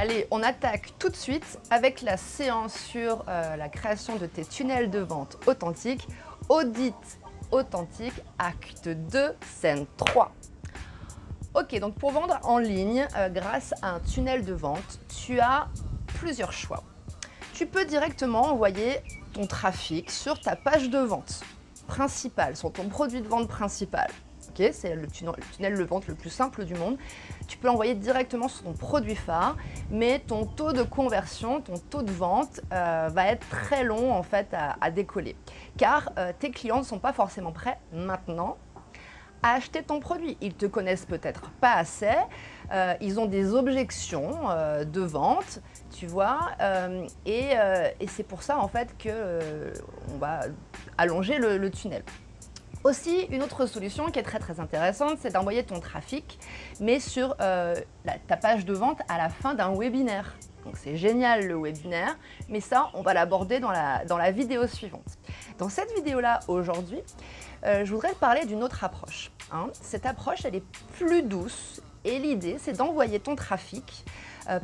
Allez, on attaque tout de suite avec la séance sur la création de tes tunnels de vente authentiques. Audit authentique, acte 2, scène 3. Ok, donc pour vendre en ligne, grâce à un tunnel de vente, tu as plusieurs choix. Tu peux directement envoyer ton trafic sur ta page de vente principale, sur ton produit de vente principal. Okay, c'est le tunnel de vente le plus simple du monde. Tu peux l'envoyer directement sur ton produit phare, mais ton taux de conversion, ton taux de vente va être très long en fait à décoller. Car tes clients ne sont pas forcément prêts maintenant à acheter ton produit. Ils ne te connaissent peut-être pas assez, ils ont des objections de vente, tu vois, et c'est pour ça en fait qu'on va allonger le tunnel. Aussi, une autre solution qui est très intéressante, c'est d'envoyer ton trafic, mais sur ta page de vente à la fin d'un webinaire. Donc c'est génial le webinaire, mais ça, on va l'aborder dans la vidéo suivante. Dans cette vidéo-là, aujourd'hui, je voudrais te parler d'une autre approche. Cette approche, elle est plus douce et l'idée, c'est d'envoyer ton trafic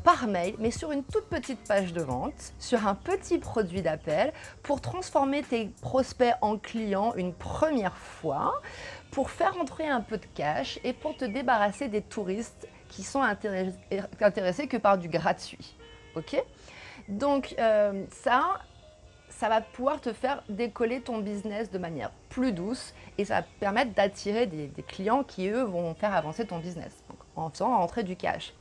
par mail, mais sur une toute petite page de vente, sur un petit produit d'appel, pour transformer tes prospects en clients une première fois, pour faire entrer un peu de cash et pour te débarrasser des touristes qui sont intéressés que par du gratuit. Ok? Donc ça va pouvoir te faire décoller ton business de manière plus douce et ça va te permettre d'attirer des clients qui, eux, vont faire avancer ton business, donc, en faisant rentrer du cash.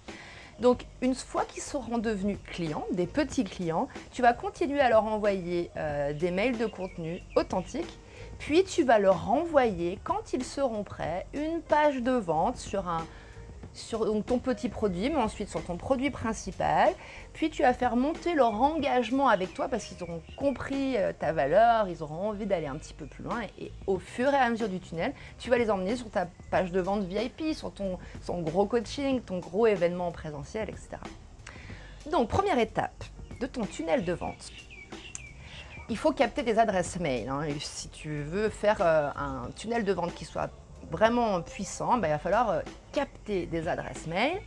Donc, une fois qu'ils seront devenus clients, des petits clients, tu vas continuer à leur envoyer des mails de contenu authentiques, puis tu vas leur renvoyer, quand ils seront prêts, une page de vente sur ton petit produit, mais ensuite sur ton produit principal. Puis tu vas faire monter leur engagement avec toi parce qu'ils auront compris ta valeur, ils auront envie d'aller un petit peu plus loin et au fur et à mesure du tunnel, tu vas les emmener sur ta page de vente VIP, sur ton gros coaching, ton gros événement en présentiel, etc. Donc, première étape de ton tunnel de vente. Il faut capter des adresses mail. Si tu veux faire un tunnel de vente qui soit vraiment puissant, il va falloir capter des adresses mail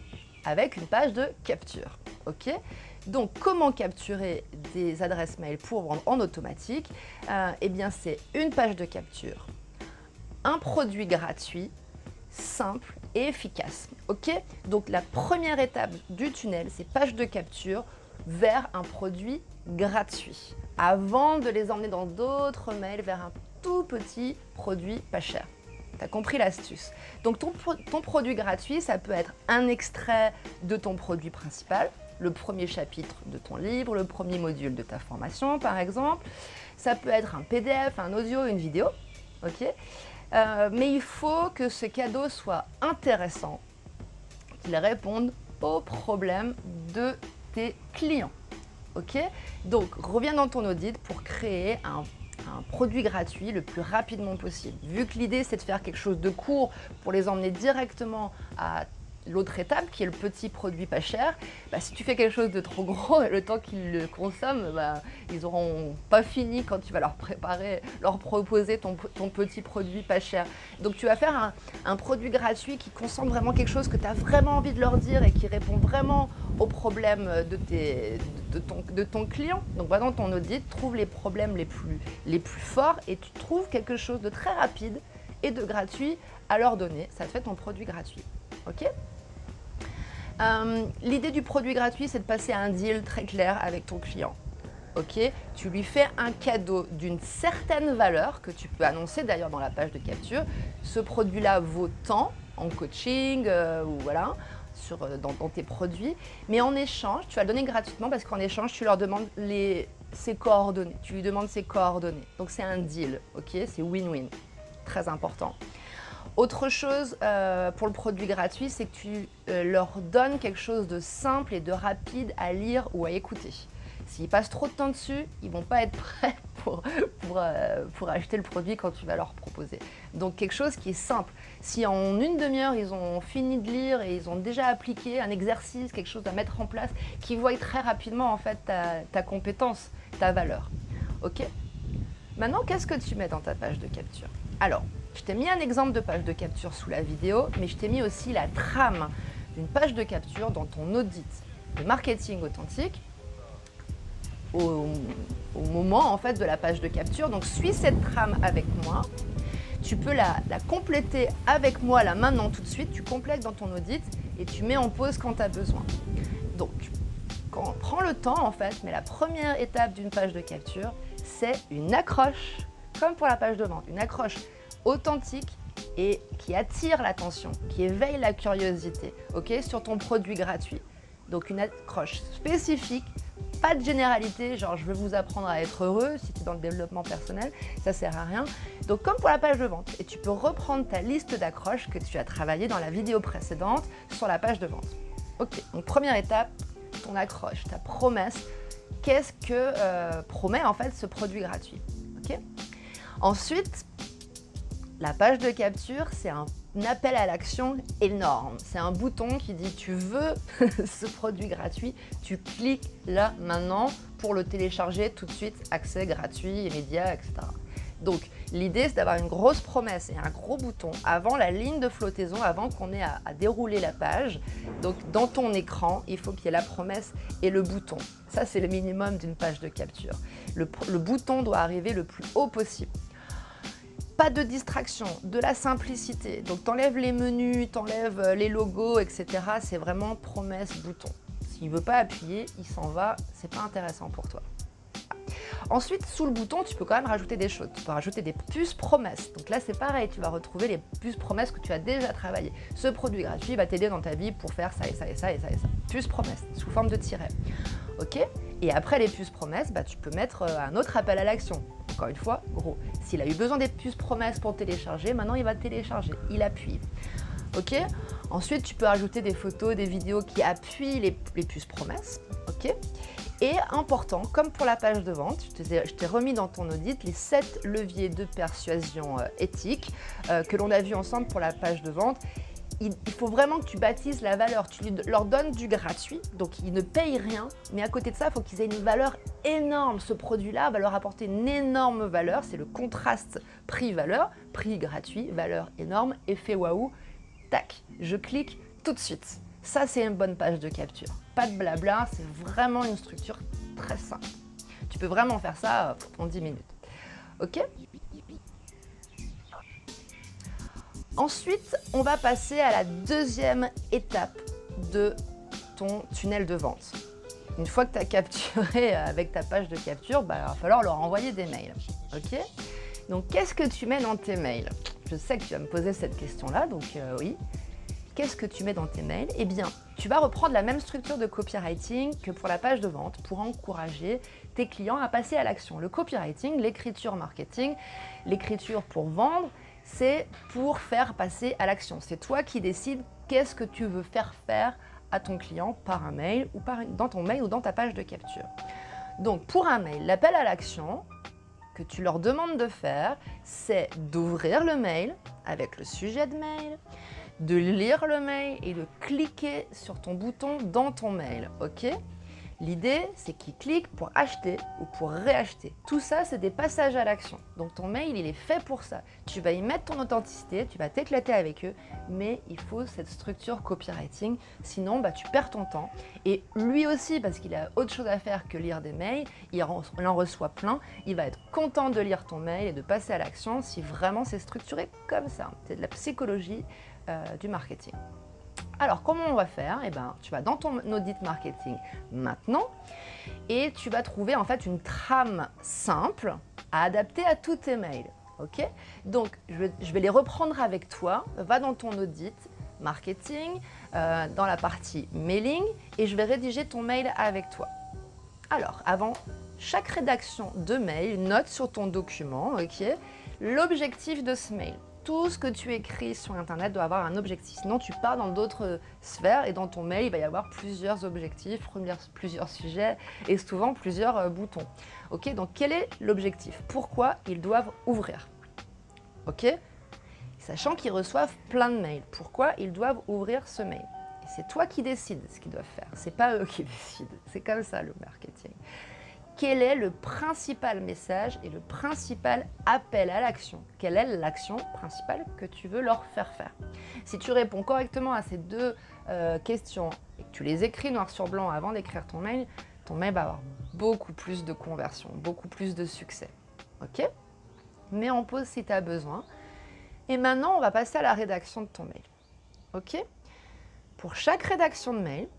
avec une page de capture. Ok? Donc, comment capturer des adresses mail pour vendre en automatique? Eh bien, c'est une page de capture, un produit gratuit, simple et efficace. Ok? Donc, la première étape du tunnel, c'est page de capture vers un produit gratuit, avant de les emmener dans d'autres mails vers un tout petit produit pas cher. Tu as compris l'astuce. Donc ton produit gratuit, ça peut être un extrait de ton produit principal, le premier chapitre de ton livre, le premier module de ta formation par exemple. Ça peut être un PDF, un audio, une vidéo. Okay, mais il faut que ce cadeau soit intéressant, qu'il réponde aux problèmes de tes clients. Okay, donc reviens dans ton audit pour créer un produit gratuit le plus rapidement possible. Vu que l'idée, c'est de faire quelque chose de court pour les emmener directement à l'autre étape, qui est le petit produit pas cher, si tu fais quelque chose de trop gros, le temps qu'ils le consomment, ils n'auront pas fini quand tu vas leur proposer ton petit produit pas cher. Donc tu vas faire un produit gratuit qui concentre vraiment quelque chose que tu as vraiment envie de leur dire et qui répond vraiment aux problèmes de ton client. Donc va dans ton audit, trouve les problèmes les plus forts et tu trouves quelque chose de très rapide et de gratuit à leur donner. Ça te fait ton produit gratuit. Ok? L'idée du produit gratuit, c'est de passer à un deal très clair avec ton client. Ok? Tu lui fais un cadeau d'une certaine valeur que tu peux annoncer d'ailleurs dans la page de capture. Ce produit-là vaut tant en coaching ou voilà, dans tes produits. Mais en échange, tu vas le donner gratuitement parce qu'en échange, tu leur demandes ses coordonnées. Tu lui demandes ses coordonnées. Donc c'est un deal. Ok? C'est win-win. Très important. Autre chose pour le produit gratuit, c'est que tu leur donnes quelque chose de simple et de rapide à lire ou à écouter. S'ils passent trop de temps dessus, ils ne vont pas être prêts pour acheter le produit quand tu vas leur proposer. Donc quelque chose qui est simple. Si en une demi-heure, ils ont fini de lire et ils ont déjà appliqué un exercice, quelque chose à mettre en place, qu'ils voient très rapidement en fait ta compétence, ta valeur. Ok? Maintenant, qu'est-ce que tu mets dans ta page de capture? Alors, je t'ai mis un exemple de page de capture sous la vidéo, mais je t'ai mis aussi la trame d'une page de capture dans ton audit. de marketing authentique au moment en fait de la page de capture. Donc suis cette trame avec moi. Tu peux la compléter avec moi là maintenant tout de suite. Tu complètes dans ton audit et tu mets en pause quand tu as besoin. Donc prends le temps en fait, mais la première étape d'une page de capture, c'est une accroche, comme pour la page de vente, une accroche authentique et qui attire l'attention, qui éveille la curiosité, ok, sur ton produit gratuit. Donc une accroche spécifique, pas de généralité, genre je veux vous apprendre à être heureux si tu es dans le développement personnel, ça sert à rien. Donc comme pour la page de vente, et tu peux reprendre ta liste d'accroches que tu as travaillé dans la vidéo précédente sur la page de vente. Ok, donc première étape, ton accroche, ta promesse, qu'est-ce que promet en fait ce produit gratuit, ok. Ensuite, la page de capture, c'est un appel à l'action énorme. C'est un bouton qui dit tu veux ce produit gratuit, tu cliques là maintenant pour le télécharger tout de suite, accès gratuit, immédiat, etc. Donc l'idée c'est d'avoir une grosse promesse et un gros bouton avant la ligne de flottaison, avant qu'on ait à dérouler la page. Donc dans ton écran, il faut qu'il y ait la promesse et le bouton. Ça c'est le minimum d'une page de capture. Le bouton doit arriver le plus haut possible. Pas de distraction, de la simplicité. Donc t'enlèves les menus, t'enlèves les logos, etc. C'est vraiment promesse, bouton. S'il ne veut pas appuyer, il s'en va, c'est pas intéressant pour toi. Ensuite, sous le bouton, tu peux quand même rajouter des choses. Tu peux rajouter des puces promesses. Donc là, c'est pareil, tu vas retrouver les puces promesses que tu as déjà travaillées. Ce produit gratuit va t'aider dans ta vie pour faire ça et ça et ça et ça et ça. Puces promesses, sous forme de tiret. Ok. Et après les puces promesses, tu peux mettre un autre appel à l'action. Encore une fois, gros. S'il a eu besoin des puces promesses pour télécharger, maintenant il va télécharger. Il appuie. Ok. Ensuite, tu peux ajouter des photos, des vidéos qui appuient les puces promesses. Ok. Et important, comme pour la page de vente, je t'ai remis dans ton audit les 7 leviers de persuasion éthique que l'on a vu ensemble pour la page de vente. Il faut vraiment que tu baptises la valeur, tu leur donnes du gratuit, donc ils ne payent rien, mais à côté de ça, il faut qu'ils aient une valeur énorme. Ce produit-là va leur apporter une énorme valeur, c'est le contraste prix-valeur, prix gratuit, valeur énorme, effet waouh, tac, je clique tout de suite. Ça, c'est une bonne page de capture. Pas de blabla, c'est vraiment une structure très simple. Tu peux vraiment faire ça en 10 minutes. Ok ? Ensuite, on va passer à la deuxième étape de ton tunnel de vente. Une fois que tu as capturé avec ta page de capture, il va falloir leur envoyer des mails. Ok ? Donc, qu'est-ce que tu mets dans tes mails? Je sais que tu vas me poser cette question-là, donc oui. Qu'est-ce que tu mets dans tes mails? Eh bien, tu vas reprendre la même structure de copywriting que pour la page de vente pour encourager tes clients à passer à l'action. Le copywriting, l'écriture marketing, l'écriture pour vendre, c'est pour faire passer à l'action. C'est toi qui décides qu'est-ce que tu veux faire à ton client par un mail ou dans ton mail ou dans ta page de capture. Donc, pour un mail, l'appel à l'action que tu leur demandes de faire, c'est d'ouvrir le mail avec le sujet de mail, de lire le mail et de cliquer sur ton bouton dans ton mail, ok? L'idée, c'est qu'ils cliquent pour acheter ou pour réacheter. Tout ça, c'est des passages à l'action. Donc ton mail, il est fait pour ça. Tu vas y mettre ton authenticité, tu vas t'éclater avec eux, mais il faut cette structure copywriting, sinon tu perds ton temps. Et lui aussi, parce qu'il a autre chose à faire que lire des mails, il en reçoit plein, il va être content de lire ton mail et de passer à l'action si vraiment c'est structuré comme ça. C'est de la psychologie du marketing. Alors, comment on va faire? Eh bien, tu vas dans ton audit marketing maintenant et tu vas trouver en fait une trame simple à adapter à tous tes mails. Ok? Donc, je vais les reprendre avec toi. Va dans ton audit marketing, dans la partie mailing et je vais rédiger ton mail avec toi. Alors, avant chaque rédaction de mail, note sur ton document, ok, l'objectif de ce mail. Tout ce que tu écris sur Internet doit avoir un objectif. Sinon, tu pars dans d'autres sphères et dans ton mail, il va y avoir plusieurs objectifs, plusieurs sujets et souvent plusieurs boutons. Ok, donc quel est l'objectif? Pourquoi ils doivent ouvrir? Ok, sachant qu'ils reçoivent plein de mails. Pourquoi ils doivent ouvrir ce mail? Et c'est toi qui décides ce qu'ils doivent faire. C'est pas eux qui décident. C'est comme ça le marketing. quel est le principal message et le principal appel à l'action? Quelle est l'action principale que tu veux leur faire faire? Si tu réponds correctement à ces deux questions et que tu les écris noir sur blanc avant d'écrire ton mail va avoir beaucoup plus de conversion, beaucoup plus de succès. Ok? Mets en pause si tu as besoin. Et maintenant, on va passer à la rédaction de ton mail. Ok? Pour chaque rédaction de mail,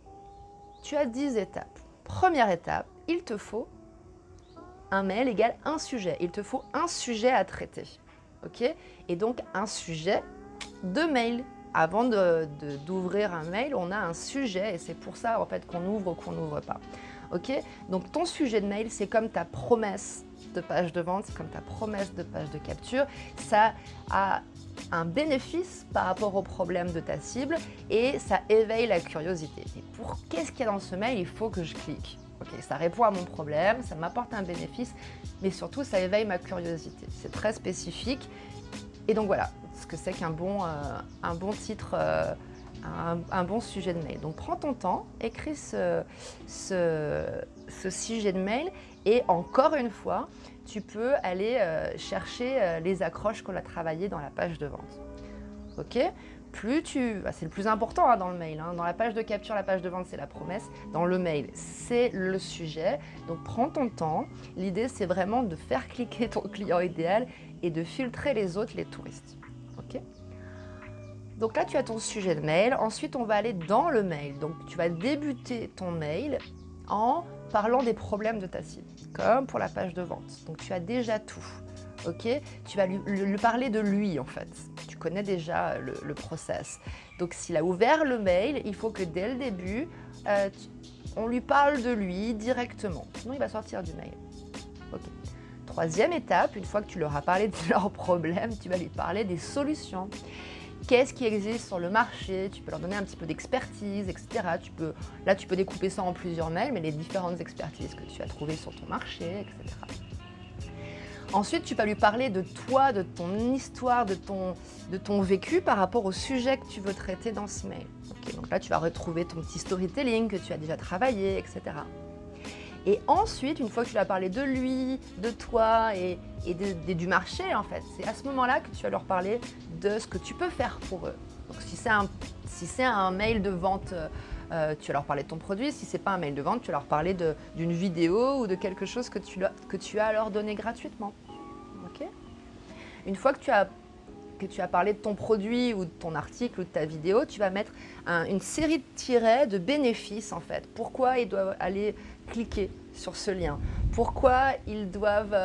tu as 10 étapes. Première étape, il te faut un mail égale un sujet. Il te faut un sujet à traiter. Ok? Et donc, un sujet de mail. Avant d'ouvrir un mail, on a un sujet et c'est pour ça en fait qu'on ouvre ou qu'on n'ouvre pas. Ok? Donc, ton sujet de mail, c'est comme ta promesse de page de vente, c'est comme ta promesse de page de capture. Ça a un bénéfice par rapport au problème de ta cible et ça éveille la curiosité. Et pour qu'est-ce qu'il y a dans ce mail, il faut que je clique. Ok, ça répond à mon problème, ça m'apporte un bénéfice, mais surtout ça éveille ma curiosité. C'est très spécifique. Et donc voilà ce que c'est qu'un bon titre, un bon sujet de mail. Donc prends ton temps, écris ce sujet de mail et encore une fois, tu peux aller chercher les accroches qu'on a travaillées dans la page de vente. Ok? C'est le plus important dans le mail. Dans la page de capture, la page de vente, c'est la promesse. Dans le mail, c'est le sujet. Donc prends ton temps. L'idée, c'est vraiment de faire cliquer ton client idéal et de filtrer les autres, les touristes. Ok? Donc là, tu as ton sujet de mail. Ensuite, on va aller dans le mail. Donc tu vas débuter ton mail en parlant des problèmes de ta cible, comme pour la page de vente. Donc tu as déjà tout. Ok, tu vas lui parler de lui en fait. Tu connais déjà le process. Donc s'il a ouvert le mail, il faut que dès le début, on lui parle de lui directement. Sinon, il va sortir du mail. Ok. Troisième étape, une fois que tu leur as parlé de leurs problèmes, tu vas lui parler des solutions. Qu'est-ce qui existe sur le marché? Tu peux leur donner un petit peu d'expertise, etc. Là, tu peux découper ça en plusieurs mails, mais les différentes expertises que tu as trouvées sur ton marché, etc. Ensuite, tu vas lui parler de toi, de ton histoire, de ton vécu par rapport au sujet que tu veux traiter dans ce mail. Okay, donc là, tu vas retrouver ton petit storytelling que tu as déjà travaillé, etc. Et ensuite, une fois que tu as parlé de lui, de toi et du marché, en fait, c'est à ce moment-là que tu vas leur parler de ce que tu peux faire pour eux. Donc, si c'est un mail de vente, tu vas leur parler de ton produit. Si ce n'est pas un mail de vente, tu vas leur parler d'une vidéo ou de quelque chose que tu as à leur donner gratuitement. Okay? Une fois que tu as parlé de ton produit ou de ton article ou de ta vidéo, tu vas mettre une série de tirets de bénéfices en fait. Pourquoi ils doivent aller cliquer sur ce lien? Pourquoi ils doivent...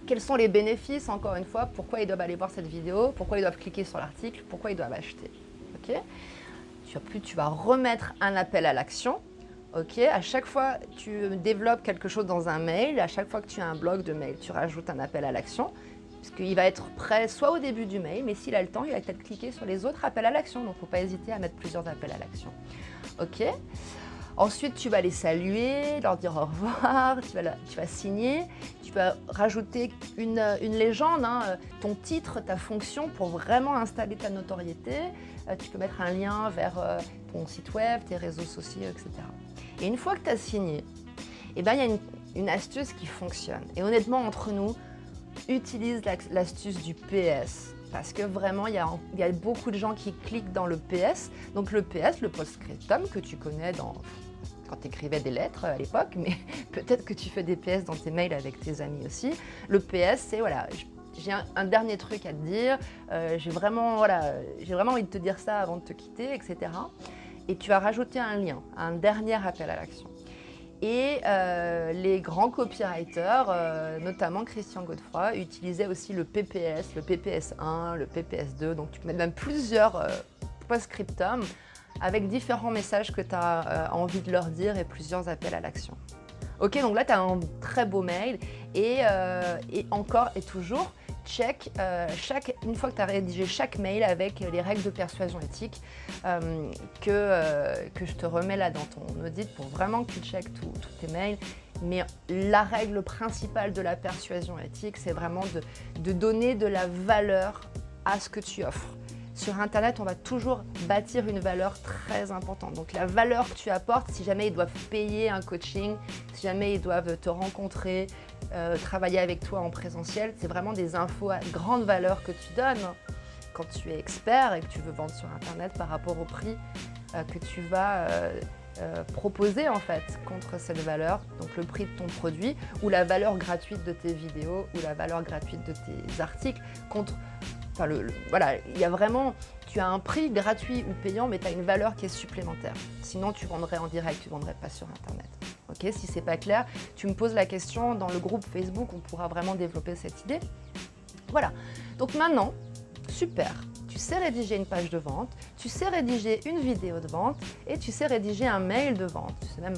quels sont les bénéfices, encore une fois? Pourquoi ils doivent aller voir cette vidéo? Pourquoi ils doivent cliquer sur l'article? Pourquoi ils doivent acheter? Okay? Tu vas remettre un appel à l'action. Okay? À chaque fois que tu développes quelque chose dans un mail, à chaque fois que tu as un bloc de mail, tu rajoutes un appel à l'action. Parce qu'il va être prêt soit au début du mail, mais s'il a le temps, il va peut-être cliquer sur les autres appels à l'action. Donc, il ne faut pas hésiter à mettre plusieurs appels à l'action. Ok? Ensuite, tu vas les saluer, leur dire au revoir, tu vas signer, tu vas rajouter une légende, ton titre, ta fonction pour vraiment installer ta notoriété. Tu peux mettre un lien vers ton site web, tes réseaux sociaux, etc. Et une fois que tu as signé, il y a une astuce qui fonctionne. Et honnêtement, entre nous, utilise l'astuce du PS. Parce que vraiment, il y a beaucoup de gens qui cliquent dans le PS. Donc le PS, le post-scriptum que tu connais quand tu écrivais des lettres à l'époque, mais peut-être que tu fais des PS dans tes mails avec tes amis aussi. Le PS, c'est voilà, j'ai un dernier truc à te dire, j'ai vraiment envie de te dire ça avant de te quitter, etc. Et tu vas rajouter un lien, un dernier appel à l'action. Et les grands copywriters, notamment Christian Godefroy, utilisaient aussi le PPS, le PPS1, le PPS2. Donc tu peux mettre même plusieurs post-scriptum avec différents messages que tu as envie de leur dire et plusieurs appels à l'action. Ok, donc là tu as un très beau mail et encore et toujours, check une fois que tu as rédigé chaque mail avec les règles de persuasion éthique que je te remets là dans ton audit pour vraiment que tu checkes tous tes mails. Mais la règle principale de la persuasion éthique, c'est vraiment de donner de la valeur à ce que tu offres. Sur Internet, on va toujours bâtir une valeur très importante. Donc la valeur que tu apportes, si jamais ils doivent payer un coaching, si jamais ils doivent te rencontrer, travailler avec toi en présentiel, c'est vraiment des infos à grande valeur que tu donnes quand tu es expert et que tu veux vendre sur Internet par rapport au prix que tu vas proposer en fait contre cette valeur, donc le prix de ton produit ou la valeur gratuite de tes vidéos ou la valeur gratuite de tes articles contre, enfin voilà, il y a vraiment, tu as un prix gratuit ou payant mais tu as une valeur qui est supplémentaire. Sinon tu vendrais en direct, tu ne vendrais pas sur Internet. Ok, si c'est pas clair, tu me poses la question dans le groupe Facebook, on pourra vraiment développer cette idée. Voilà, donc maintenant, super. Tu sais rédiger une page de vente, tu sais rédiger une vidéo de vente et tu sais rédiger un mail de vente. Tu sais même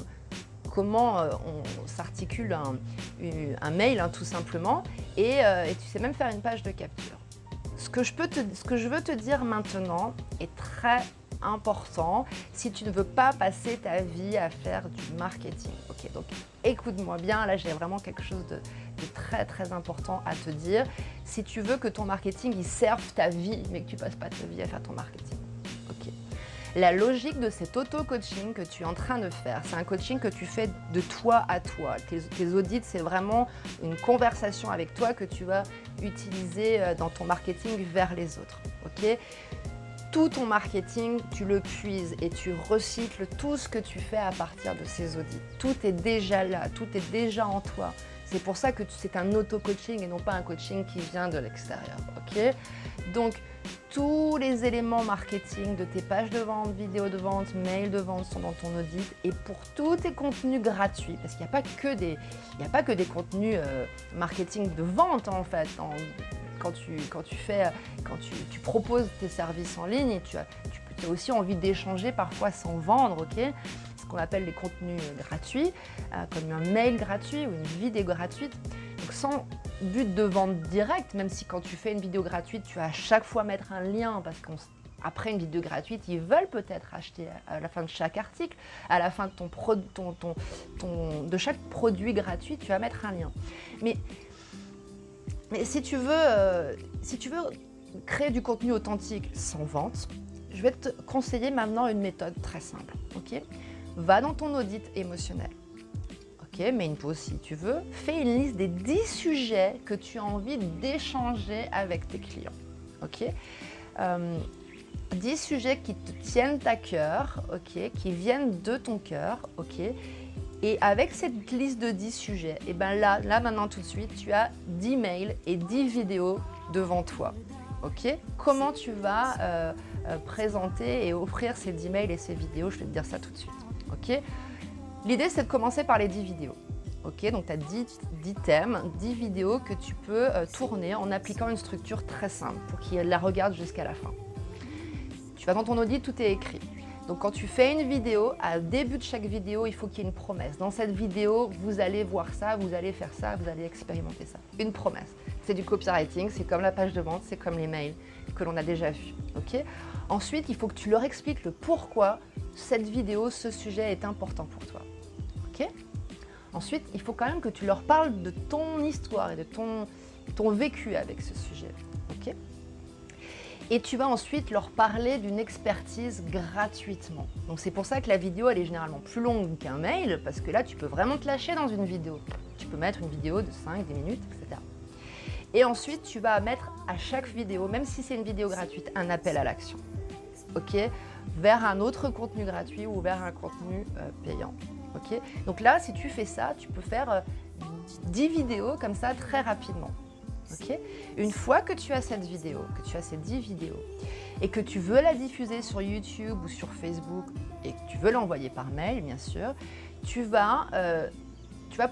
comment on s'articule un mail tout simplement et tu sais même faire une page de capture. Ce que je veux te dire maintenant est très important si tu ne veux pas passer ta vie à faire du marketing. Ok, donc écoute-moi bien, là j'ai vraiment quelque chose de très très important à te dire. Si tu veux que ton marketing il serve ta vie, mais que tu passes pas ta vie à faire ton marketing. Ok. La logique de cet auto-coaching que tu es en train de faire, c'est un coaching que tu fais de toi à toi. Tes audits, c'est vraiment une conversation avec toi que tu vas utiliser dans ton marketing vers les autres. Ok. Tout ton marketing, tu le puises et tu recycles tout ce que tu fais à partir de ces audits. Tout est déjà là, tout est déjà en toi. C'est pour ça que c'est un auto-coaching et non pas un coaching qui vient de l'extérieur. Ok. Donc, tous les éléments marketing de tes pages de vente, vidéos de vente, mails de vente sont dans ton audit. Et pour tous tes contenus gratuits, parce qu'il n'y a pas que des contenus marketing de vente en fait. Quand tu proposes tes services en ligne, tu as aussi envie d'échanger parfois sans vendre, ok? Ce qu'on appelle les contenus gratuits, comme un mail gratuit ou une vidéo gratuite. Donc sans but de vente directe, même si quand tu fais une vidéo gratuite, tu vas à chaque fois mettre un lien parce qu'après une vidéo gratuite, ils veulent peut-être acheter à la fin de chaque article, à la fin de chaque produit gratuit, tu vas mettre un lien. Mais si tu veux créer du contenu authentique sans vente, je vais te conseiller maintenant une méthode très simple. Okay, va dans ton audit émotionnel. Okay, mets une pause si tu veux. Fais une liste des 10 sujets que tu as envie d'échanger avec tes clients. Okay, 10 sujets qui te tiennent à cœur, okay, qui viennent de ton cœur. Okay. Et avec cette liste de 10 sujets, et ben là maintenant tout de suite, tu as 10 mails et 10 vidéos devant toi. Ok? Comment tu vas présenter et offrir ces 10 mails et ces vidéos? Je vais te dire ça tout de suite. Ok? L'idée, c'est de commencer par les 10 vidéos. Ok? Donc tu as 10 thèmes, 10 vidéos que tu peux tourner en appliquant une structure très simple pour qu'ils la regardent jusqu'à la fin. Tu vas dans ton audit, tout est écrit. Donc quand tu fais une vidéo, à début de chaque vidéo, il faut qu'il y ait une promesse. Dans cette vidéo, vous allez voir ça, vous allez faire ça, vous allez expérimenter ça. Une promesse. C'est du copywriting, c'est comme la page de vente, c'est comme les mails que l'on a déjà vus. Okay? Ensuite, il faut que tu leur expliques le pourquoi cette vidéo, ce sujet est important pour toi. Okay? Ensuite, il faut quand même que tu leur parles de ton histoire et de ton vécu avec ce sujet. Okay? Et tu vas ensuite leur parler d'une expertise gratuitement. Donc c'est pour ça que la vidéo, elle est généralement plus longue qu'un mail, parce que là, tu peux vraiment te lâcher dans une vidéo. Tu peux mettre une vidéo de 5, 10 minutes, etc. Et ensuite, tu vas mettre à chaque vidéo, même si c'est une vidéo gratuite, un appel à l'action. Ok? Vers un autre contenu gratuit ou vers un contenu payant. Ok? Donc là, si tu fais ça, tu peux faire 10 vidéos comme ça très rapidement. Okay. Une fois que tu as cette vidéo, que tu as ces 10 vidéos et que tu veux la diffuser sur YouTube ou sur Facebook et que tu veux l'envoyer par mail, bien sûr, tu vas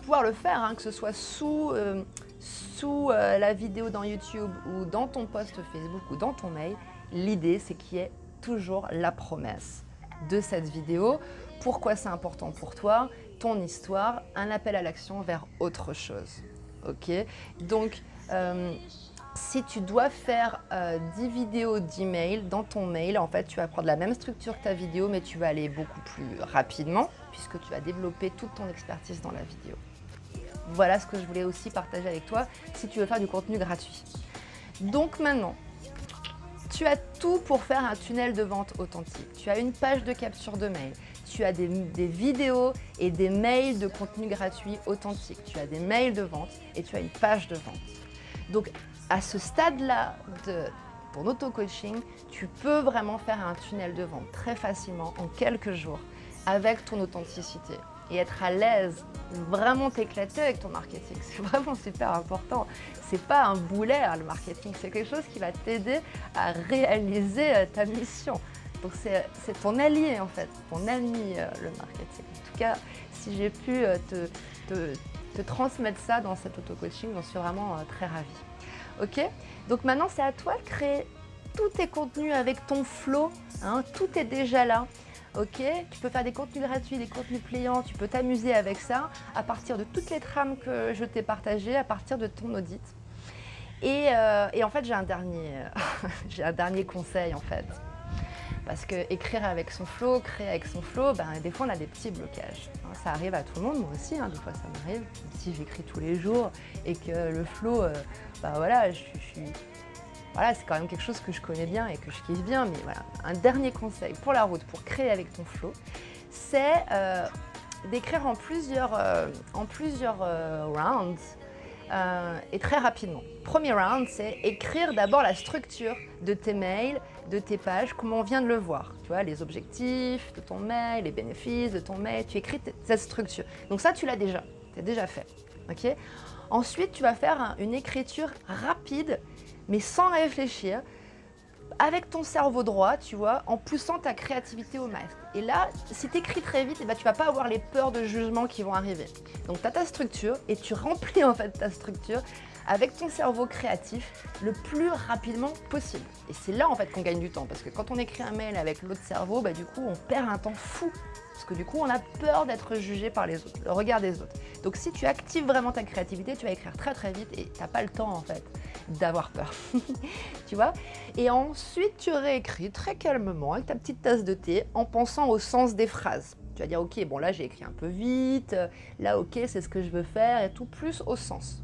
pouvoir le faire, hein, que ce soit sous la vidéo dans YouTube ou dans ton post Facebook ou dans ton mail. L'idée, c'est qu'il y ait toujours la promesse de cette vidéo. Pourquoi c'est important pour toi, ton histoire, un appel à l'action vers autre chose. Ok, donc, si tu dois faire 10 vidéos, 10 mails, dans ton mail, en fait, tu vas prendre la même structure que ta vidéo, mais tu vas aller beaucoup plus rapidement, puisque tu vas développer toute ton expertise dans la vidéo. Voilà ce que je voulais aussi partager avec toi, si tu veux faire du contenu gratuit. Donc maintenant, Tu as tout pour faire un tunnel de vente authentique. Tu as une page de capture de mail, tu as des vidéos et des mails de contenu gratuit authentique, tu as des mails de vente et tu as une page de vente. Donc à ce stade-là de ton auto-coaching, tu peux vraiment faire un tunnel de vente très facilement en quelques jours avec ton authenticité et être à l'aise, vraiment t'éclater avec ton marketing. C'est vraiment super important. C'est pas un boulet, le marketing, c'est quelque chose qui va t'aider à réaliser ta mission. Donc c'est ton allié en fait, ton ami le marketing. En tout cas, si j'ai pu te transmettre ça dans cet auto-coaching, j'en suis vraiment très ravie. Ok? Donc maintenant, c'est à toi de créer tous tes contenus avec ton flow, hein, tout est déjà là. Ok, tu peux faire des contenus gratuits, des contenus payants, tu peux t'amuser avec ça à partir de toutes les trames que je t'ai partagées, à partir de ton audit. Et en fait, j'ai un dernier conseil en fait. Parce que écrire avec son flow, créer avec son flow, des fois on a des petits blocages. Ça arrive à tout le monde, moi aussi, des fois ça m'arrive. Si j'écris tous les jours et que le flow, voilà, voilà, c'est quand même quelque chose que je connais bien et que je kiffe bien. Mais voilà, un dernier conseil pour la route, pour créer avec ton flow, c'est d'écrire en plusieurs rounds et très rapidement. Premier round, c'est écrire d'abord la structure de tes mails, de tes pages, comme on vient de le voir. Tu vois, les objectifs de ton mail, les bénéfices de ton mail, tu écris cette structure. Donc ça, tu l'as déjà, tu as déjà fait. Okay. Ensuite, tu vas faire une écriture rapide, mais sans réfléchir, avec ton cerveau droit, tu vois, en poussant ta créativité au max. Et là, si tu écris très vite, tu ne vas pas avoir les peurs de jugement qui vont arriver. Donc tu as ta structure et tu remplis en fait ta structure avec ton cerveau créatif le plus rapidement possible. Et c'est là en fait qu'on gagne du temps, parce que quand on écrit un mail avec l'autre cerveau, du coup on perd un temps fou. Parce que du coup, on a peur d'être jugé par les autres, le regard des autres. Donc si tu actives vraiment ta créativité, tu vas écrire très très vite et tu n'as pas le temps en fait d'avoir peur. Tu vois? Et ensuite, tu réécris très calmement avec ta petite tasse de thé en pensant au sens des phrases. Tu vas dire, ok, bon là j'ai écrit un peu vite, là ok, c'est ce que je veux faire et tout, plus au sens.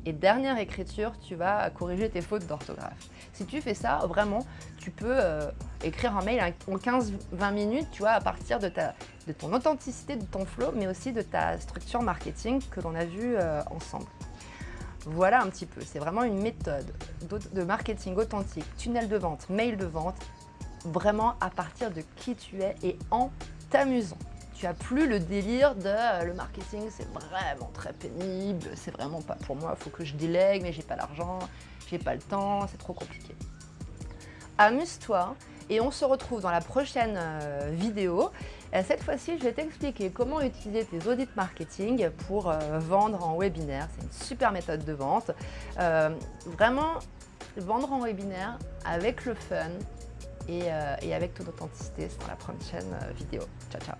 Et dernière écriture, tu vas corriger tes fautes d'orthographe. Si tu fais ça, vraiment, tu peux écrire un mail en 15-20 minutes, tu vois, à partir de ton authenticité, de ton flow, mais aussi de ta structure marketing que l'on a vu ensemble. Voilà un petit peu, c'est vraiment une méthode de marketing authentique, tunnel de vente, mail de vente, vraiment à partir de qui tu es et en t'amusant. Tu n'as plus le délire de le marketing, c'est vraiment très pénible, c'est vraiment pas pour moi, il faut que je délègue, mais j'ai pas l'argent, j'ai pas le temps, c'est trop compliqué. Amuse-toi et on se retrouve dans la prochaine vidéo. Cette fois-ci, je vais t'expliquer comment utiliser tes audits marketing pour vendre en webinaire. C'est une super méthode de vente. Vraiment, vendre en webinaire avec le fun et avec ton authenticité, c'est dans la prochaine vidéo. Ciao, ciao.